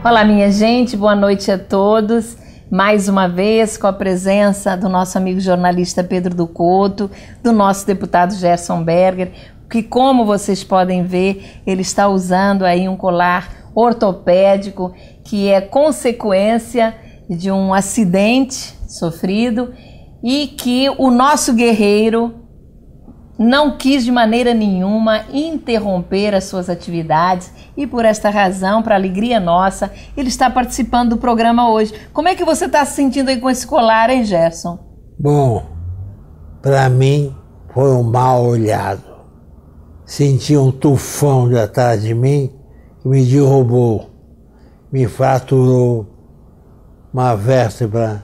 Olá, minha gente, boa noite a todos. Mais uma vez com a presença do nosso amigo jornalista Pedro do Couto, do nosso deputado Gerson Berger, que, como vocês podem ver, ele está usando aí um colar ortopédico que é consequência de um acidente sofrido e que o nosso guerreiro não quis de maneira nenhuma interromper as suas atividades e por esta razão, para alegria nossa, ele está participando do programa hoje. Como é que você está se sentindo aí com esse colar, hein, Gerson? Bom, para mim foi um mal olhado. Senti um tufão de atrás de mim que me derrubou, me fraturou uma vértebra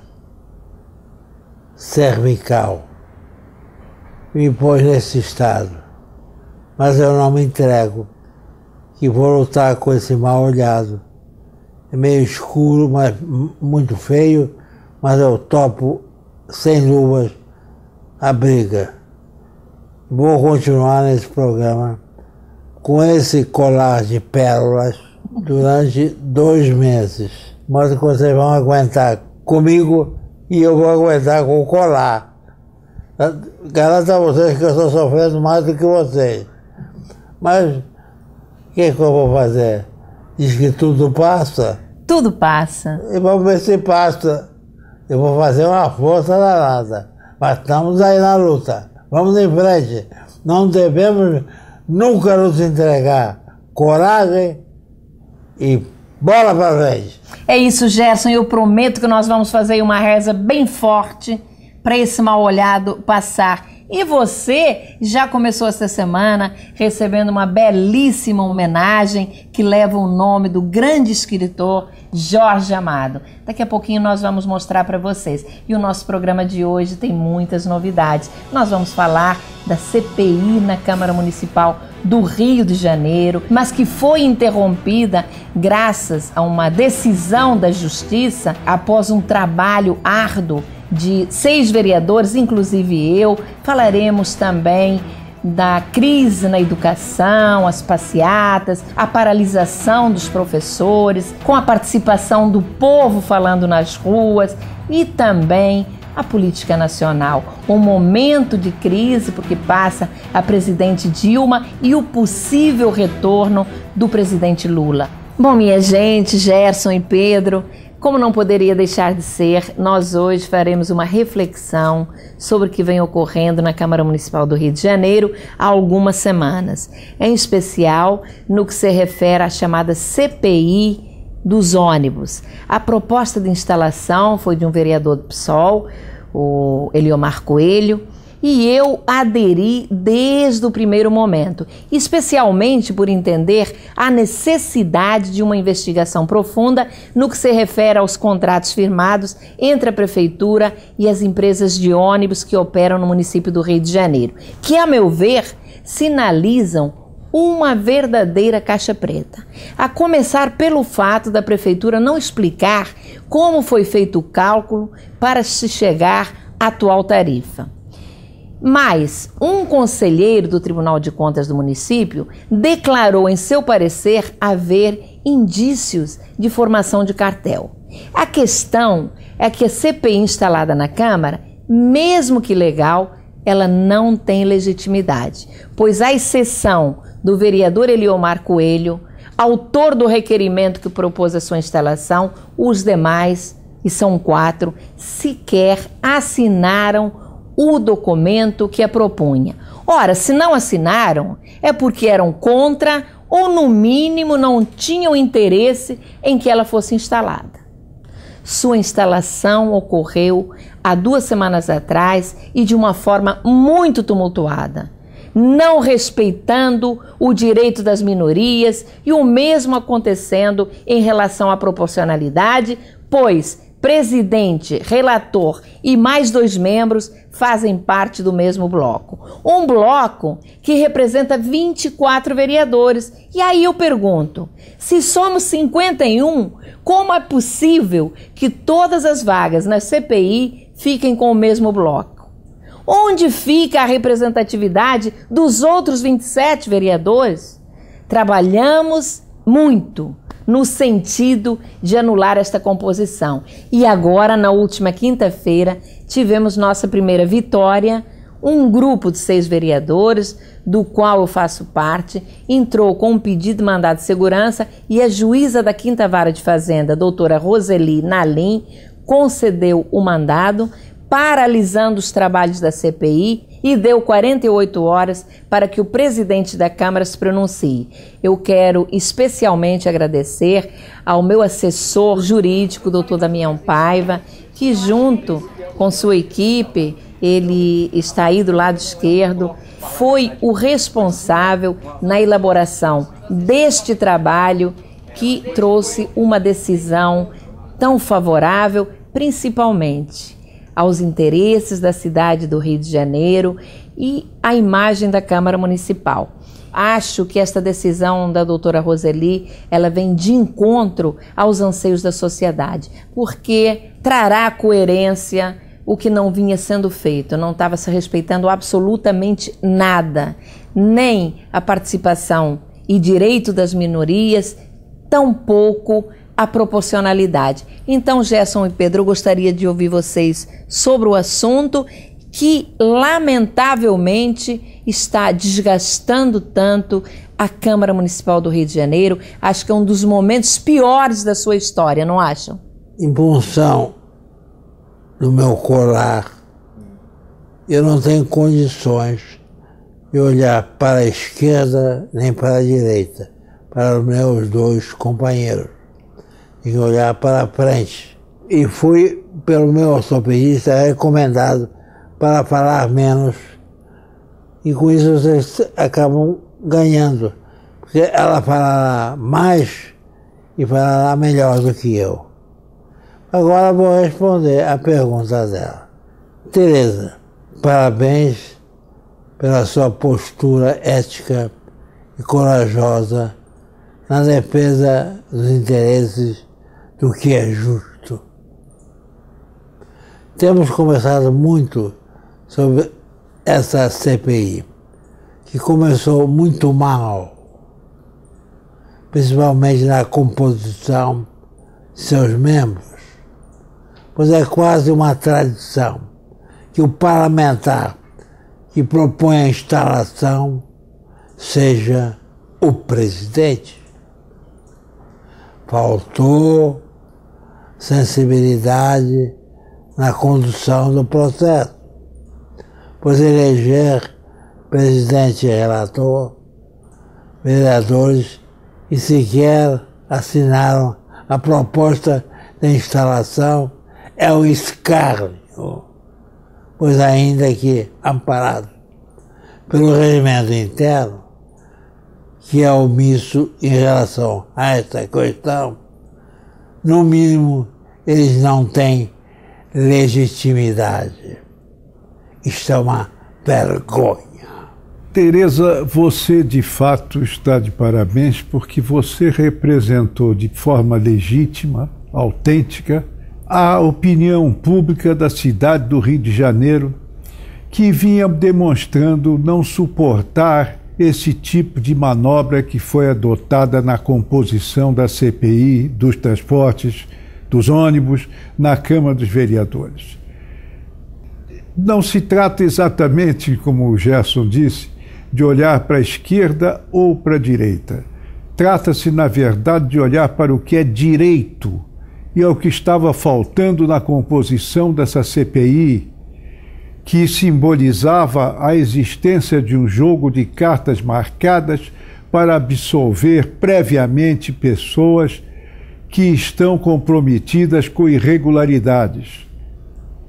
cervical. Me pôs nesse estado, mas eu não me entrego, que vou lutar com esse mal olhado. É meio escuro, mas muito feio, mas eu topo sem luvas a briga. Vou continuar nesse programa com esse colar de pérolas durante 2 meses. Mas que vocês vão aguentar comigo e eu vou aguentar com o colar. Garanto a vocês que eu estou sofrendo mais do que vocês. Mas o que eu vou fazer? Diz que tudo passa. Tudo passa. E vamos ver se passa. Eu vou fazer uma força danada. Mas estamos aí na luta. Vamos em frente. Não devemos nunca nos entregar. Coragem e bola para frente. É isso, Gerson. Eu prometo que nós vamos fazer uma reza bem forte para esse mal olhado passar. E você já começou essa semana recebendo uma belíssima homenagem que leva o nome do grande escritor Jorge Amado. Daqui a pouquinho nós vamos mostrar para vocês. E o nosso programa de hoje tem muitas novidades. Nós vamos falar da CPI na Câmara Municipal do Rio de Janeiro, mas que foi interrompida graças a uma decisão da Justiça após um trabalho árduo de 6 vereadores, inclusive eu. Falaremos também da crise na educação, as passeatas, a paralisação dos professores, com a participação do povo falando nas ruas e também a política nacional. Um momento de crise porque passa a presidente Dilma e o possível retorno do presidente Lula. Bom, minha gente, Gerson e Pedro, como não poderia deixar de ser, nós hoje faremos uma reflexão sobre o que vem ocorrendo na Câmara Municipal do Rio de Janeiro há algumas semanas, em especial no que se refere à chamada CPI dos ônibus. A proposta de instalação foi de um vereador do PSOL, o Eliomar Coelho, e eu aderi desde o primeiro momento, especialmente por entender a necessidade de uma investigação profunda no que se refere aos contratos firmados entre a Prefeitura e as empresas de ônibus que operam no município do Rio de Janeiro, que, a meu ver, sinalizam uma verdadeira caixa preta. A começar pelo fato da Prefeitura não explicar como foi feito o cálculo para se chegar à atual tarifa. Mas um conselheiro do Tribunal de Contas do município declarou em seu parecer haver indícios de formação de cartel. A questão é que a CPI instalada na Câmara, mesmo que legal, ela não tem legitimidade, pois à exceção do vereador Eliomar Coelho, autor do requerimento que propôs a sua instalação, os demais, e são 4, sequer assinaram o documento que a propunha. Ora, se não assinaram, é porque eram contra ou, no mínimo, não tinham interesse em que ela fosse instalada. Sua instalação ocorreu há 2 semanas atrás e de uma forma muito tumultuada, não respeitando o direito das minorias e o mesmo acontecendo em relação à proporcionalidade, pois presidente, relator e mais 2 membros fazem parte do mesmo bloco. Um bloco que representa 24 vereadores. E aí eu pergunto, se somos 51, como é possível que todas as vagas na CPI fiquem com o mesmo bloco? Onde fica a representatividade dos outros 27 vereadores? Trabalhamos muito no sentido de anular esta composição. E agora, na última quinta-feira, tivemos nossa primeira vitória. Um grupo de 6 vereadores, do qual eu faço parte, entrou com um pedido de mandado de segurança e a juíza da 5ª Vara de Fazenda, doutora Roseli Nalim, concedeu o mandado, paralisando os trabalhos da CPI e deu 48 horas para que o presidente da Câmara se pronuncie. Eu quero especialmente agradecer ao meu assessor jurídico, doutor Damião Paiva, que junto com sua equipe, ele está aí do lado esquerdo, foi o responsável na elaboração deste trabalho que trouxe uma decisão tão favorável, principalmente aos interesses da cidade do Rio de Janeiro e à imagem da Câmara Municipal. Acho que esta decisão da doutora Roseli, ela vem de encontro aos anseios da sociedade, porque trará coerência o que não vinha sendo feito, não estava se respeitando absolutamente nada, nem a participação e direito das minorias, tampouco a proporcionalidade. Então, Gerson e Pedro, eu gostaria de ouvir vocês sobre o assunto que, lamentavelmente, está desgastando tanto a Câmara Municipal do Rio de Janeiro. Acho que é um dos momentos piores da sua história, não acham? Em função do meu colar, eu não tenho condições de olhar para a esquerda nem para a direita, para os meus 2 companheiros. Tem que olhar para frente. E fui, pelo meu ortopedista, recomendado para falar menos. E com isso vocês acabam ganhando, porque ela falará mais e falará melhor do que eu. Agora vou responder a pergunta dela. Tereza, parabéns pela sua postura ética e corajosa na defesa dos interesses do que é justo. Temos conversado muito sobre essa CPI, que começou muito mal, principalmente na composição de seus membros, pois é quase uma tradição que o parlamentar que propõe a instalação seja o presidente. Faltou sensibilidade na condução do processo, pois eleger presidente e relator, vereadores, e sequer assinaram a proposta de instalação, é um escárnio, pois ainda que amparado pelo regimento interno, que é omisso em relação a esta questão, no mínimo eles não têm legitimidade. Isto é uma vergonha. Tereza, você de fato está de parabéns porque você representou de forma legítima, autêntica, a opinião pública da cidade do Rio de Janeiro, que vinha demonstrando não suportar esse tipo de manobra que foi adotada na composição da CPI, dos transportes, dos ônibus, na Câmara dos Vereadores. Não se trata exatamente, como o Gerson disse, de olhar para a esquerda ou para a direita. Trata-se, na verdade, de olhar para o que é direito e é o que estava faltando na composição dessa CPI, que simbolizava a existência de um jogo de cartas marcadas para absolver previamente pessoas que estão comprometidas com irregularidades,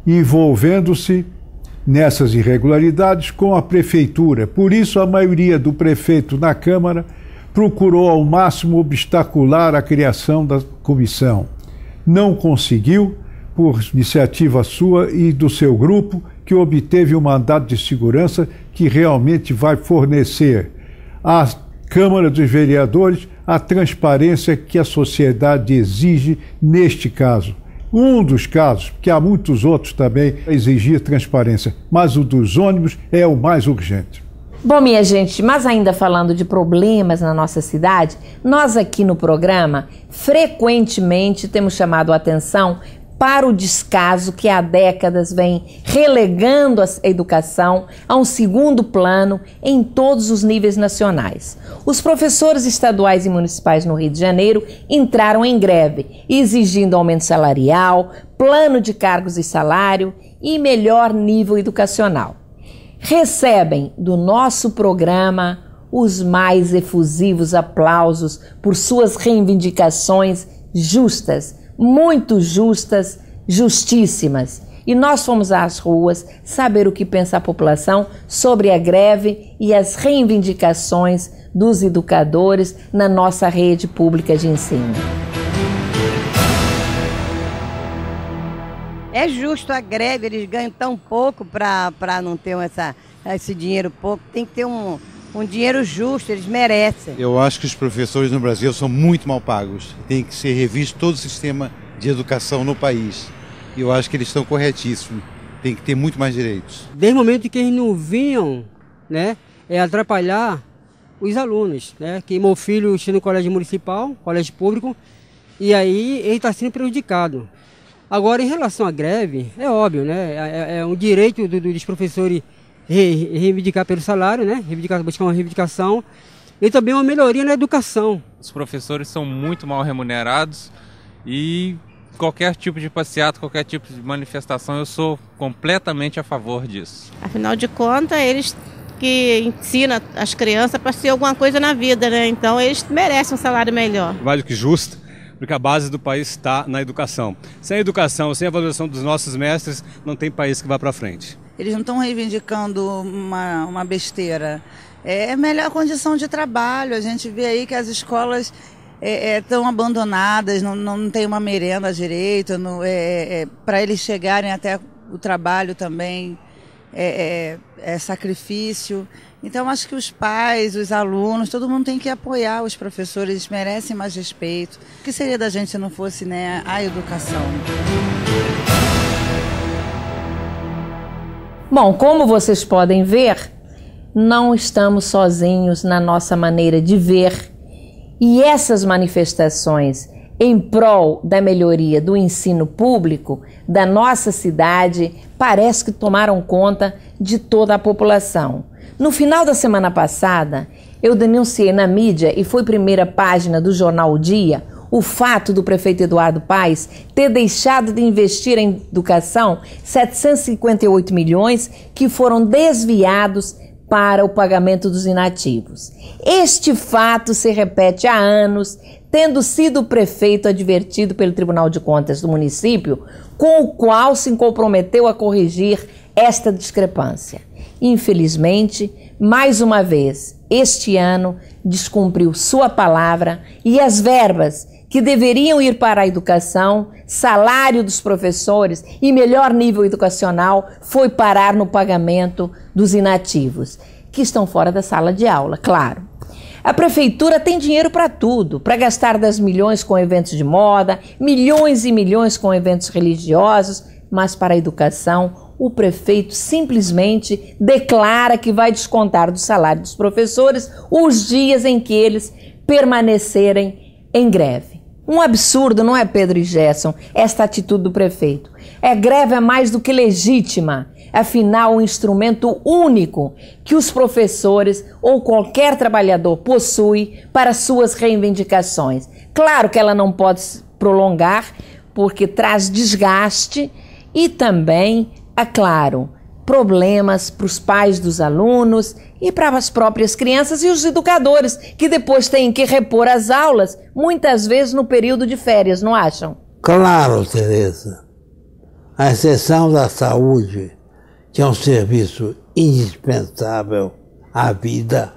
envolvendo-se nessas irregularidades com a prefeitura. Por isso, a maioria do prefeito na Câmara procurou ao máximo obstacular a criação da comissão. Não conseguiu, por iniciativa sua e do seu grupo, que obteve um mandato de segurança que realmente vai fornecer à Câmara dos Vereadores a transparência que a sociedade exige neste caso. Um dos casos, porque há muitos outros também a exigir transparência, mas o dos ônibus é o mais urgente. Bom, minha gente, mas ainda falando de problemas na nossa cidade, nós aqui no programa frequentemente temos chamado a atenção para o descaso que há décadas vem relegando a educação a um segundo plano em todos os níveis nacionais. Os professores estaduais e municipais no Rio de Janeiro entraram em greve, exigindo aumento salarial, plano de cargos e salário e melhor nível educacional. Recebem do nosso programa os mais efusivos aplausos por suas reivindicações justas, muito justas, justíssimas. E nós fomos às ruas saber o que pensa a população sobre a greve e as reivindicações dos educadores na nossa rede pública de ensino. É justo a greve, eles ganham tão pouco para não ter esse dinheiro pouco. Tem que ter um dinheiro justo, eles merecem. Eu acho que os professores no Brasil são muito mal pagos. Tem que ser revisto todo o sistema de educação no país. Eu acho que eles estão corretíssimos. Tem que ter muito mais direitos. Desde o momento que eles não vinham, né, atrapalhar os alunos, né, que meu filho estuda no colégio municipal, colégio público, e aí ele está sendo prejudicado. Agora, em relação à greve, é óbvio, né, é um direito dos professores reivindicar pelo salário, né, buscar uma reivindicação, e também uma melhoria na educação. Os professores são muito mal remunerados e qualquer tipo de passeata, qualquer tipo de manifestação, eu sou completamente a favor disso. Afinal de contas, eles que ensinam as crianças para ser alguma coisa na vida, né? Então eles merecem um salário melhor. Mais do que justo, porque a base do país está na educação. Sem a educação, sem a valorização dos nossos mestres, não tem país que vá para frente. Eles não estão reivindicando uma besteira. É melhor condição de trabalho. A gente vê aí que as escolas estão abandonadas, não tem uma merenda direito, para eles chegarem até o trabalho também é sacrifício. Então acho que os pais, os alunos, todo mundo tem que apoiar os professores, eles merecem mais respeito. O que seria da gente se não fosse, né, a educação? Bom, como vocês podem ver, não estamos sozinhos na nossa maneira de ver. E essas manifestações em prol da melhoria do ensino público da nossa cidade parece que tomaram conta de toda a população. No final da semana passada, eu denunciei na mídia e foi primeira página do jornal O Dia o fato do prefeito Eduardo Paes ter deixado de investir em educação 758 milhões que foram desviados para o pagamento dos inativos. Este fato se repete há anos, tendo sido o prefeito advertido pelo Tribunal de Contas do município, com o qual se comprometeu a corrigir esta discrepância. Infelizmente, mais uma vez, este ano descumpriu sua palavra e as verbas que deveriam ir para a educação, salário dos professores e melhor nível educacional foi parar no pagamento dos inativos, que estão fora da sala de aula, claro. A prefeitura tem dinheiro para tudo, para gastar 10 milhões com eventos de moda, milhões e milhões com eventos religiosos, mas para a educação, o prefeito simplesmente declara que vai descontar do salário dos professores os dias em que eles permanecerem em greve. Um absurdo, não é, Pedro e Gerson, esta atitude do prefeito. A greve é mais do que legítima, afinal, um instrumento único que os professores ou qualquer trabalhador possui para suas reivindicações. Claro que ela não pode se prolongar, porque traz desgaste e também, é claro, problemas para os pais dos alunos e para as próprias crianças e os educadores, que depois têm que repor as aulas, muitas vezes no período de férias, não acham? Claro, Tereza. A exceção da saúde, que é um serviço indispensável à vida,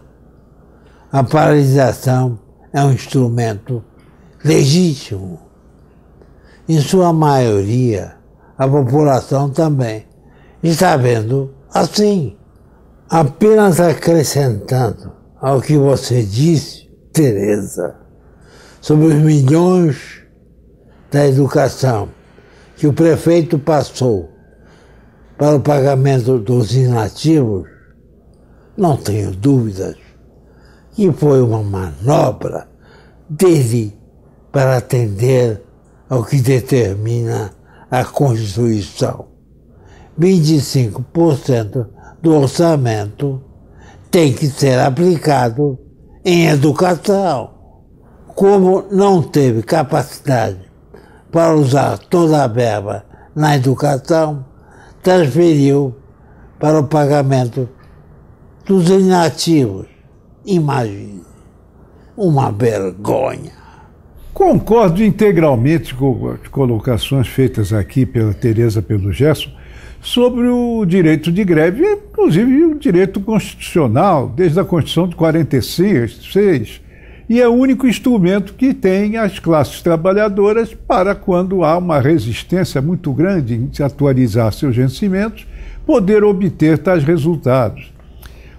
a paralisação é um instrumento legítimo. Em sua maioria, a população também está vendo assim. Apenas acrescentando ao que você disse, Tereza, sobre os milhões da educação que o prefeito passou para o pagamento dos inativos, não tenho dúvidas que foi uma manobra dele para atender ao que determina a Constituição. 25% do orçamento tem que ser aplicado em educação. Como não teve capacidade para usar toda a verba na educação, transferiu para o pagamento dos inativos. Imagine, uma vergonha. Concordo integralmente com as colocações feitas aqui pela Tereza, pelo Gerson, sobre o direito de greve, inclusive o direito constitucional, desde a Constituição de 46, e é o único instrumento que tem as classes trabalhadoras para, quando há uma resistência muito grande em se atualizar seus vencimentos, poder obter tais resultados.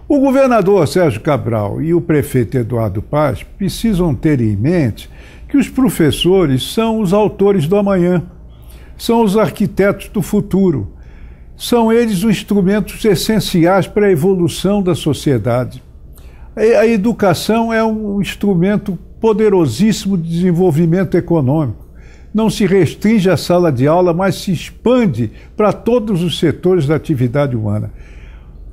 O governador Sérgio Cabral e o prefeito Eduardo Paes precisam ter em mente que os professores são os autores do amanhã, são os arquitetos do futuro, são eles os instrumentos essenciais para a evolução da sociedade. A educação é um instrumento poderosíssimo de desenvolvimento econômico. Não se restringe à sala de aula, mas se expande para todos os setores da atividade humana.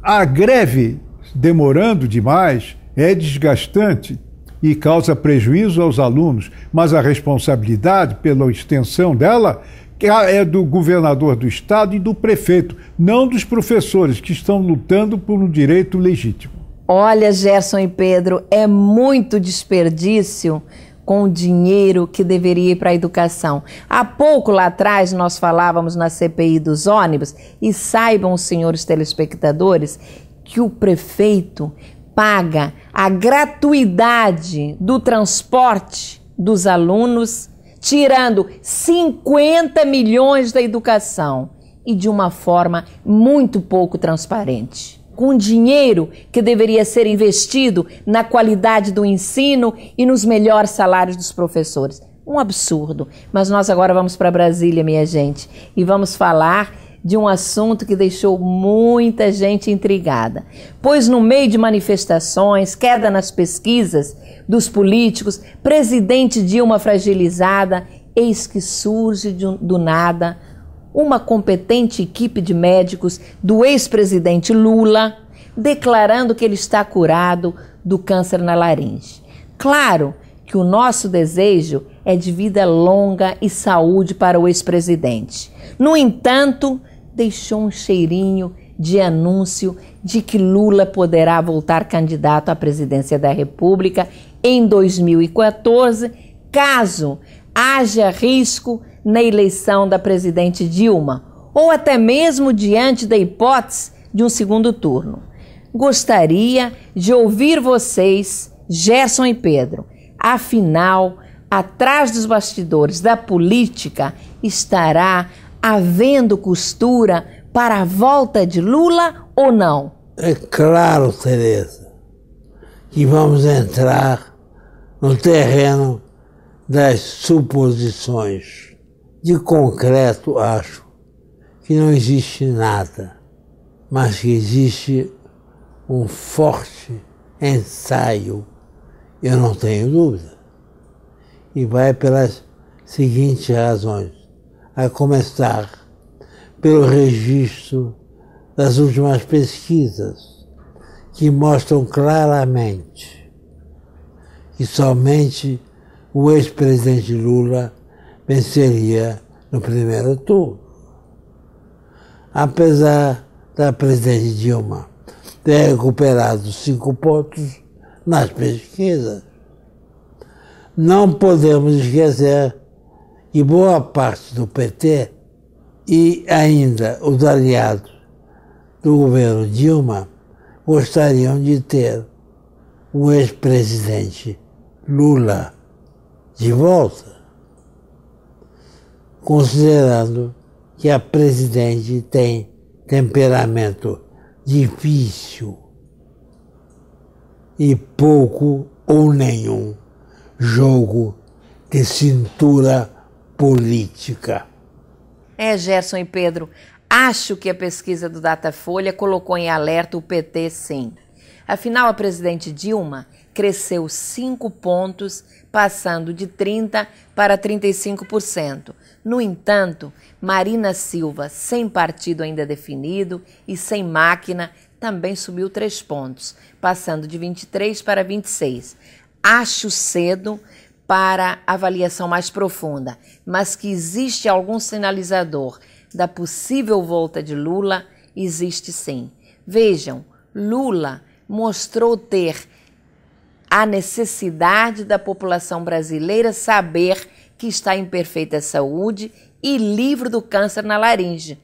A greve, demorando demais, é desgastante e causa prejuízo aos alunos, mas a responsabilidade pela extensão dela é do governador do estado e do prefeito, não dos professores que estão lutando por um direito legítimo. Olha, Gerson e Pedro, é muito desperdício com o dinheiro que deveria ir para a educação. Há pouco lá atrás nós falávamos na CPI dos ônibus, e saibam os senhores telespectadores que o prefeito paga a gratuidade do transporte dos alunos, tirando 50 milhões da educação e de uma forma muito pouco transparente. Com dinheiro que deveria ser investido na qualidade do ensino e nos melhores salários dos professores. Um absurdo. Mas nós agora vamos para Brasília, minha gente, e vamos falar de um assunto que deixou muita gente intrigada. Pois no meio de manifestações, queda nas pesquisas dos políticos, presidente Dilma fragilizada, eis que surge do nada uma competente equipe de médicos do ex-presidente Lula declarando que ele está curado do câncer na laringe. Claro que o nosso desejo é de vida longa e saúde para o ex-presidente. No entanto, deixou um cheirinho de anúncio de que Lula poderá voltar candidato à presidência da República em 2014, caso haja risco na eleição da presidente Dilma, ou até mesmo diante da hipótese de um segundo turno. Gostaria de ouvir vocês, Gerson e Pedro. Afinal, atrás dos bastidores da política estará havendo costura para a volta de Lula ou não? É claro, Tereza, que vamos entrar no terreno das suposições. De concreto, acho que não existe nada, mas que existe um forte ensaio, eu não tenho dúvida. E vai pelas seguintes razões. A começar pelo registro das últimas pesquisas, que mostram claramente que somente o ex-presidente Lula venceria no primeiro turno. Apesar da presidente Dilma ter recuperado 5 pontos nas pesquisas, não podemos esquecer que boa parte do PT e ainda os aliados do governo Dilma gostariam de ter o ex-presidente Lula de volta, considerando que a presidente tem temperamento difícil e pouco ou nenhum jogo de cintura política. Gerson e Pedro, acho que a pesquisa do Datafolha colocou em alerta o PT, sim. Afinal, a presidente Dilma cresceu 5 pontos, passando de 30% para 35%. No entanto, Marina Silva, sem partido ainda definido e sem máquina, também subiu 3 pontos, passando de 23% para 26%. Acho cedo para avaliação mais profunda, mas que existe algum sinalizador da possível volta de Lula, existe sim. Vejam, Lula mostrou ter a necessidade da população brasileira saber que está em perfeita saúde e livre do câncer na laringe.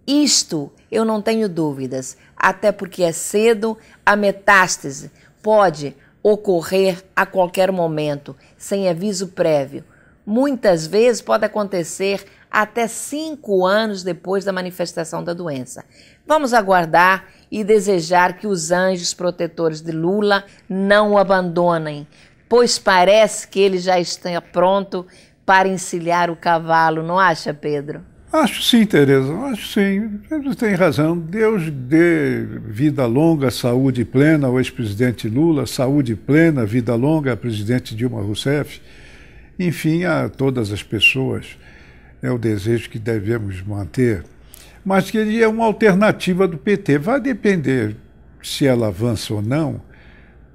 Isto eu não tenho dúvidas, até porque é cedo, a metástase pode ocorrer a qualquer momento, sem aviso prévio. Muitas vezes pode acontecer até 5 anos depois da manifestação da doença. Vamos aguardar e desejar que os anjos protetores de Lula não o abandonem, pois parece que ele já está pronto para encilhar o cavalo, não acha, Pedro? Acho sim, Tereza, acho sim. Você tem razão. Deus dê vida longa, saúde plena ao ex-presidente Lula, saúde plena, vida longa à presidente Dilma Rousseff. Enfim, a todas as pessoas. É o desejo que devemos manter. Mas que ele é uma alternativa do PT. Vai depender se ela avança ou não,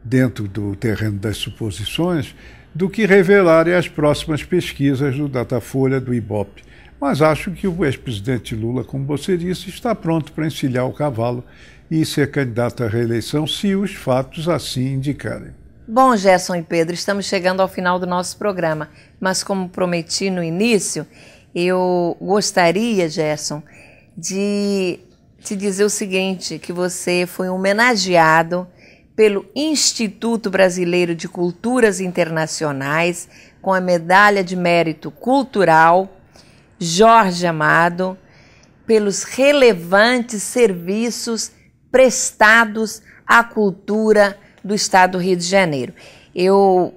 dentro do terreno das suposições, do que revelarem as próximas pesquisas do Datafolha, do Ibope. Mas acho que o ex-presidente Lula, como você disse, está pronto para encilhar o cavalo e ser candidato à reeleição, se os fatos assim indicarem. Bom, Gerson e Pedro, estamos chegando ao final do nosso programa, mas como prometi no início, eu gostaria, Gerson, de te dizer o seguinte, que você foi homenageado pelo Instituto Brasileiro de Culturas Internacionais com a Medalha de Mérito Cultural Jorge Amado, pelos relevantes serviços prestados à cultura do Estado do Rio de Janeiro. Eu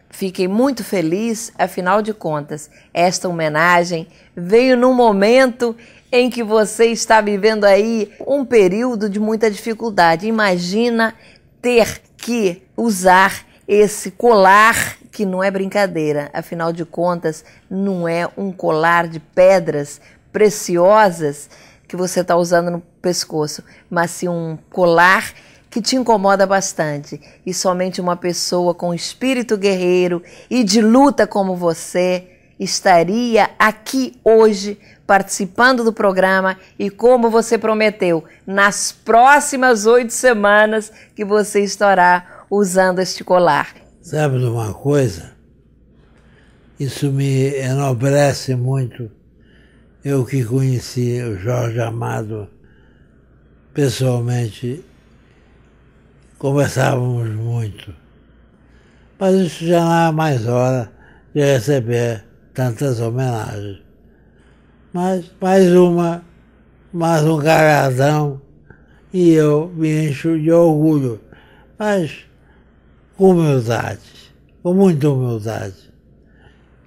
fiquei muito feliz, afinal de contas, esta homenagem veio num momento em que você está vivendo aí um período de muita dificuldade. Imagina ter que usar esse colar, que não é brincadeira, afinal de contas, não é um colar de pedras preciosas que você está usando no pescoço, mas sim um colar que te incomoda bastante. E somente uma pessoa com espírito guerreiro e de luta como você estaria aqui hoje participando do programa e, como você prometeu, nas próximas 8 semanas que você estará usando este colar. Sabe de uma coisa? Isso me enobrece muito. Eu que conheci o Jorge Amado pessoalmente, conversávamos muito. Mas isso já não é mais hora de receber tantas homenagens. Mas mais um galardão, e eu me encho de orgulho. Mas com humildade, com muita humildade.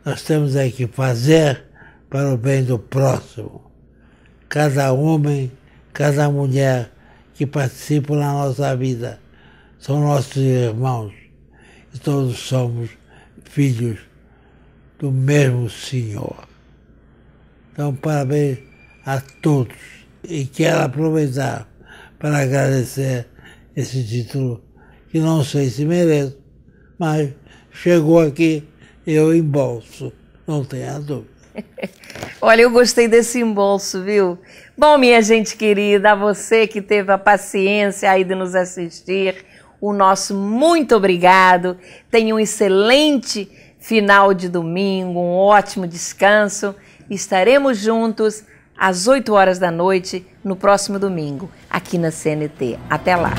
Nós temos é que fazer para o bem do próximo. Cada homem, cada mulher que participa na nossa vida são nossos irmãos e todos somos filhos do mesmo Senhor. Então, parabéns a todos. E quero aproveitar para agradecer esse título, que não sei se mereço, mas chegou aqui, eu embolso, não tenha dúvida. Olha, eu gostei desse embolso, viu? Bom, minha gente querida, a você que teve a paciência aí de nos assistir, o nosso muito obrigado. Tenha um excelente final de domingo, um ótimo descanso. Estaremos juntos às 8 horas da noite no próximo domingo, aqui na CNT. Até lá!